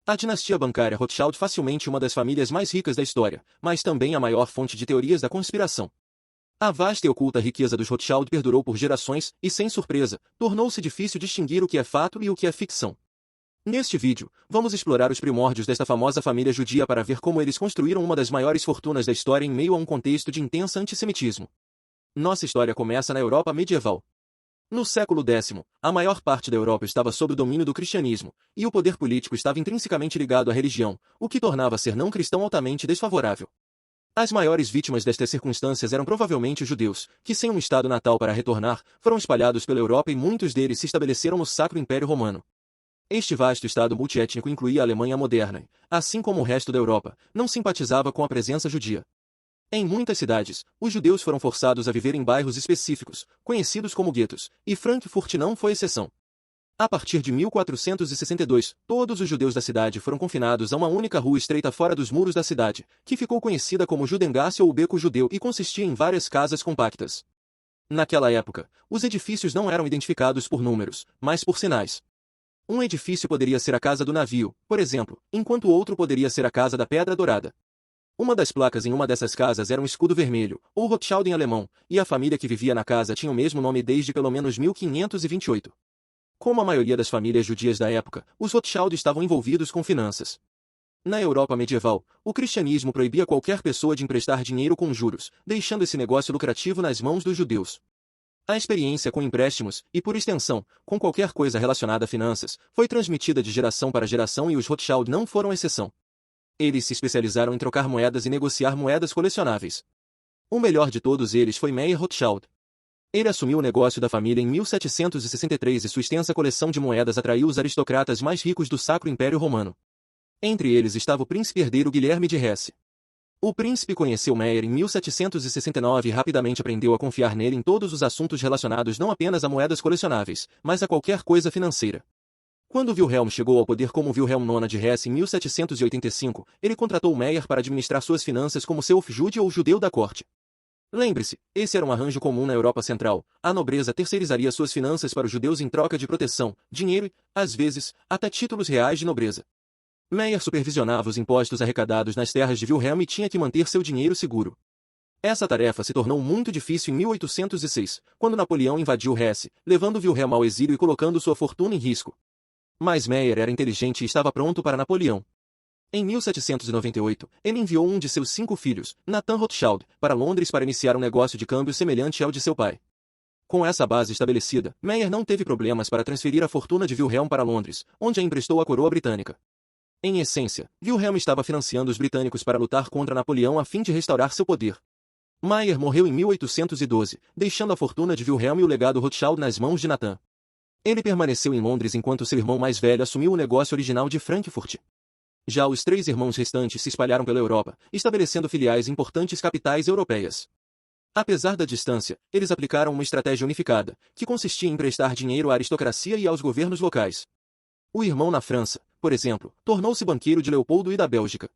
A dinastia bancária Rothschild facilmente uma das famílias mais ricas da história, mas também a maior fonte de teorias da conspiração. A vasta e oculta riqueza dos Rothschild perdurou por gerações e, sem surpresa, tornou-se difícil distinguir o que é fato e o que é ficção. Neste vídeo, vamos explorar os primórdios desta famosa família judia para ver como eles construíram uma das maiores fortunas da história em meio a um contexto de intenso antissemitismo. Nossa história começa na Europa medieval. No século X, a maior parte da Europa estava sob o domínio do cristianismo, e o poder político estava intrinsecamente ligado à religião, o que tornava ser não cristão altamente desfavorável. As maiores vítimas destas circunstâncias eram provavelmente os judeus, que sem um estado natal para retornar, foram espalhados pela Europa e muitos deles se estabeleceram no Sacro Império Romano. Este vasto estado multiétnico incluía a Alemanha moderna e, assim como o resto da Europa, não simpatizava com a presença judia. Em muitas cidades, os judeus foram forçados a viver em bairros específicos, conhecidos como guetos, e Frankfurt não foi exceção. A partir de 1462, todos os judeus da cidade foram confinados a uma única rua estreita fora dos muros da cidade, que ficou conhecida como Judengasse ou o Beco Judeu e consistia em várias casas compactas. Naquela época, os edifícios não eram identificados por números, mas por sinais. Um edifício poderia ser a Casa do Navio, por exemplo, enquanto outro poderia ser a Casa da Pedra Dourada. Uma das placas em uma dessas casas era um escudo vermelho, ou Rothschild em alemão, e a família que vivia na casa tinha o mesmo nome desde pelo menos 1528. Como a maioria das famílias judias da época, os Rothschild estavam envolvidos com finanças. Na Europa medieval, o cristianismo proibia qualquer pessoa de emprestar dinheiro com juros, deixando esse negócio lucrativo nas mãos dos judeus. A experiência com empréstimos, e por extensão, com qualquer coisa relacionada a finanças, foi transmitida de geração para geração e os Rothschild não foram exceção. Eles se especializaram em trocar moedas e negociar moedas colecionáveis. O melhor de todos eles foi Meyer Rothschild. Ele assumiu o negócio da família em 1763 e sua extensa coleção de moedas atraiu os aristocratas mais ricos do Sacro Império Romano. Entre eles estava o príncipe herdeiro Guilherme de Hesse. O príncipe conheceu Meyer em 1769 e rapidamente aprendeu a confiar nele em todos os assuntos relacionados não apenas a moedas colecionáveis, mas a qualquer coisa financeira. Quando Wilhelm chegou ao poder como Wilhelm IX de Hesse em 1785, ele contratou Meyer para administrar suas finanças como seu Hofjude ou judeu da corte. Lembre-se, esse era um arranjo comum na Europa Central. A nobreza terceirizaria suas finanças para os judeus em troca de proteção, dinheiro e, às vezes, até títulos reais de nobreza. Meyer supervisionava os impostos arrecadados nas terras de Wilhelm e tinha que manter seu dinheiro seguro. Essa tarefa se tornou muito difícil em 1806, quando Napoleão invadiu Hesse, levando Wilhelm ao exílio e colocando sua fortuna em risco. Mas Meyer era inteligente e estava pronto para Napoleão. Em 1798, ele enviou um de seus 5 filhos, Nathan Rothschild, para Londres para iniciar um negócio de câmbio semelhante ao de seu pai. Com essa base estabelecida, Meyer não teve problemas para transferir a fortuna de Wilhelm para Londres, onde a emprestou à coroa britânica. Em essência, Wilhelm estava financiando os britânicos para lutar contra Napoleão a fim de restaurar seu poder. Meyer morreu em 1812, deixando a fortuna de Wilhelm e o legado Rothschild nas mãos de Nathan. Ele permaneceu em Londres enquanto seu irmão mais velho assumiu o negócio original de Frankfurt. Já os 3 irmãos restantes se espalharam pela Europa, estabelecendo filiais em importantes capitais europeias. Apesar da distância, eles aplicaram uma estratégia unificada, que consistia em emprestar dinheiro à aristocracia e aos governos locais. O irmão na França, por exemplo, tornou-se banqueiro de Leopoldo e da Bélgica.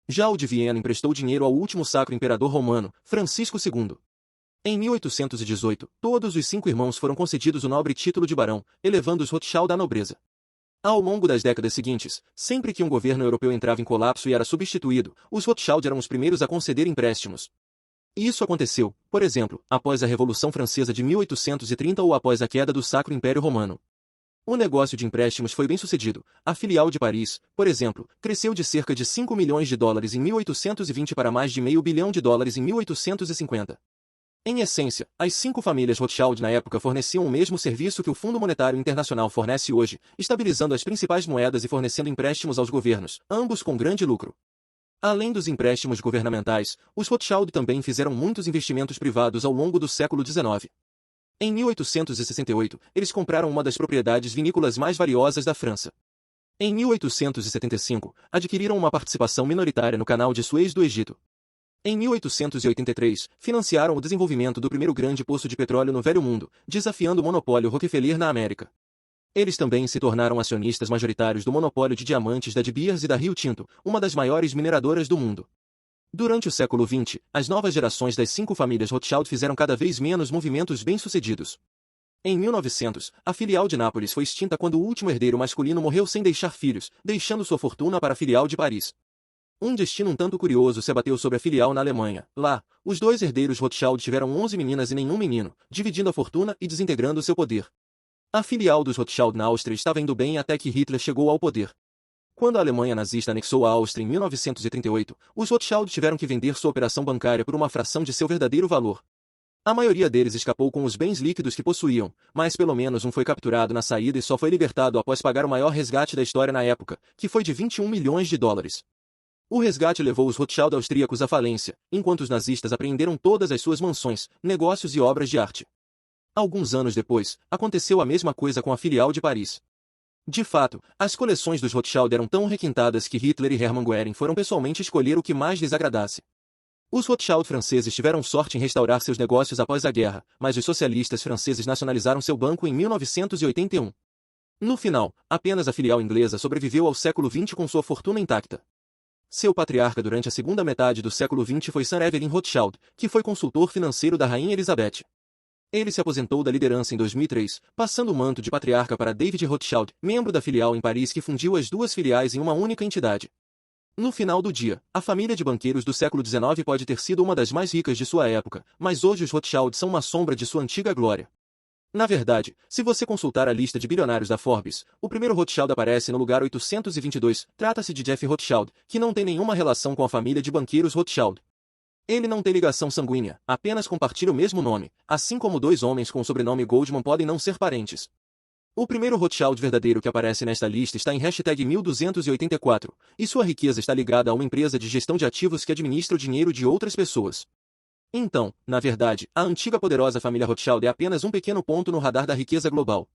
Já o de Viena emprestou dinheiro ao último sacro imperador romano, Francisco II. Em 1818, todos os 5 irmãos foram concedidos o nobre título de barão, elevando os Rothschild à nobreza. Ao longo das décadas seguintes, sempre que um governo europeu entrava em colapso e era substituído, os Rothschild eram os primeiros a conceder empréstimos. Isso aconteceu, por exemplo, após a Revolução Francesa de 1830 ou após a queda do Sacro Império Romano. O negócio de empréstimos foi bem sucedido. A filial de Paris, por exemplo, cresceu de cerca de 5 milhões de dólares em 1820 para mais de $500 milhão em 1850. Em essência, as 5 famílias Rothschild na época forneciam o mesmo serviço que o Fundo Monetário Internacional fornece hoje, estabilizando as principais moedas e fornecendo empréstimos aos governos, ambos com grande lucro. Além dos empréstimos governamentais, os Rothschild também fizeram muitos investimentos privados ao longo do século XIX. Em 1868, eles compraram uma das propriedades vinícolas mais valiosas da França. Em 1875, adquiriram uma participação minoritária no Canal de Suez do Egito. Em 1883, financiaram o desenvolvimento do primeiro grande poço de petróleo no Velho Mundo, desafiando o monopólio Rockefeller na América. Eles também se tornaram acionistas majoritários do monopólio de diamantes da De Beers e da Rio Tinto, uma das maiores mineradoras do mundo. Durante o século XX, as novas gerações das 5 famílias Rothschild fizeram cada vez menos movimentos bem-sucedidos. Em 1900, a filial de Nápoles foi extinta quando o último herdeiro masculino morreu sem deixar filhos, deixando sua fortuna para a filial de Paris. Um destino um tanto curioso se abateu sobre a filial na Alemanha. Lá, os dois herdeiros Rothschild tiveram 11 meninas e nenhum menino, dividindo a fortuna e desintegrando seu poder. A filial dos Rothschild na Áustria estava indo bem até que Hitler chegou ao poder. Quando a Alemanha nazista anexou a Áustria em 1938, os Rothschild tiveram que vender sua operação bancária por uma fração de seu verdadeiro valor. A maioria deles escapou com os bens líquidos que possuíam, mas pelo menos um foi capturado na saída e só foi libertado após pagar o maior resgate da história na época, que foi de 21 milhões de dólares. O resgate levou os Rothschild austríacos à falência, enquanto os nazistas apreenderam todas as suas mansões, negócios e obras de arte. Alguns anos depois, aconteceu a mesma coisa com a filial de Paris. De fato, as coleções dos Rothschild eram tão requintadas que Hitler e Hermann Göring foram pessoalmente escolher o que mais lhes agradasse. Os Rothschild franceses tiveram sorte em restaurar seus negócios após a guerra, mas os socialistas franceses nacionalizaram seu banco em 1981. No final, apenas a filial inglesa sobreviveu ao século XX com sua fortuna intacta. Seu patriarca durante a segunda metade do século XX foi Sir Evelyn Rothschild, que foi consultor financeiro da Rainha Elizabeth. Ele se aposentou da liderança em 2003, passando o manto de patriarca para David Rothschild, membro da filial em Paris que fundiu as duas filiais em uma única entidade. No final do dia, a família de banqueiros do século XIX pode ter sido uma das mais ricas de sua época, mas hoje os Rothschild são uma sombra de sua antiga glória. Na verdade, se você consultar a lista de bilionários da Forbes, o primeiro Rothschild aparece no lugar 822, trata-se de Jeff Rothschild, que não tem nenhuma relação com a família de banqueiros Rothschild. Ele não tem ligação sanguínea, apenas compartilha o mesmo nome, assim como dois homens com o sobrenome Goldman podem não ser parentes. O primeiro Rothschild verdadeiro que aparece nesta lista está em #1284, e sua riqueza está ligada a uma empresa de gestão de ativos que administra o dinheiro de outras pessoas. Então, na verdade, a antiga poderosa família Rothschild é apenas um pequeno ponto no radar da riqueza global.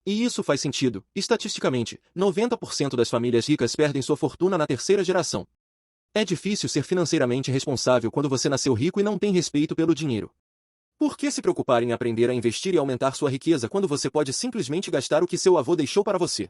E isso faz sentido, estatisticamente, 90% das famílias ricas perdem sua fortuna na terceira geração. É difícil ser financeiramente responsável quando você nasceu rico e não tem respeito pelo dinheiro. Por que se preocupar em aprender a investir e aumentar sua riqueza quando você pode simplesmente gastar o que seu avô deixou para você?